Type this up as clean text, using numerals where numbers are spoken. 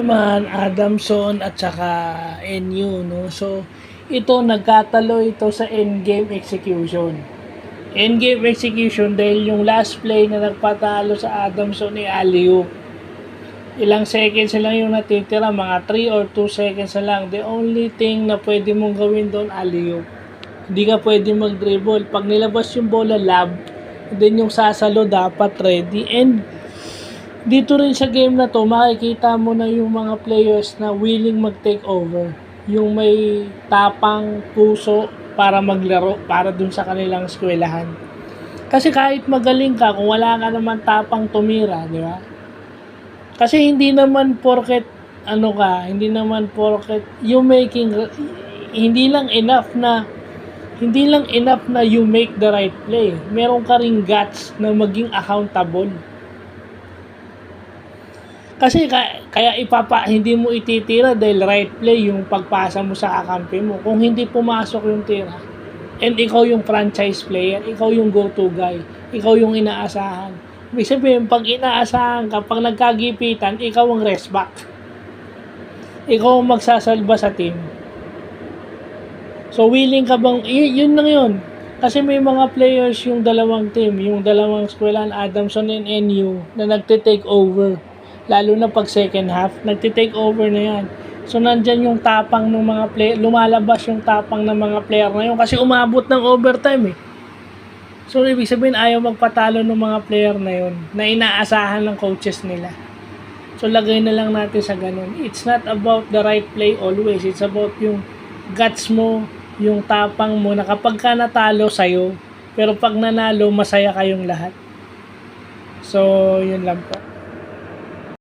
naman Adamson at saka NU, no? So ito nagkatalo ito sa endgame execution. Endgame execution dahil yung last play na nagpatalo sa Adamson ay alley-oop. Ilang seconds lang yung natitira, mga 3 or 2 seconds na lang. The only thing na pwede mong gawin doon, alley-oop. Hindi ka pwede mag-dribble. Pag nilabas yung bola, lob. Then yung sasalo dapat ready. And dito rin sa game na to, makikita mo na yung mga players na willing mag-take over. Yung may tapang puso para maglaro, para dun sa kanilang eskwelahan. Kasi kahit magaling ka, kung wala ka naman tapang tumira, di ba? Kasi hindi naman porket hindi naman porket you making, hindi lang enough na you make the right play. Meron ka ring guts na maging accountable. Kasi kaya hindi mo ititira dahil right play yung pagpasa mo sa kakampi mo. Kung hindi pumasok yung tira, and ikaw yung franchise player, ikaw yung go-to guy, ikaw yung inaasahan. Ibig sabihin, pag inaasahan ka, pag nagkagipitan, ikaw ang rest back. Ikaw ang magsasalba sa team. So, willing ka bang, yun lang yun. Kasi may mga players yung dalawang team, yung dalawang eskwelahan, Adamson and NU, na nagte-take over. Lalo na pag second half, nagte-take over na yan. So, nandyan yung tapang ng mga player, lumalabas yung tapang ng mga player na yun kasi umabot ng overtime eh. So, ibig sabihin, ayaw magpatalo ng mga player na yun na inaasahan ng coaches nila. So, lagay na lang natin sa ganun. It's not about the right play always. It's about yung guts mo, yung tapang mo, na kapag ka natalo sa'yo, pero pag nanalo, masaya kayong lahat. So, yun lang po.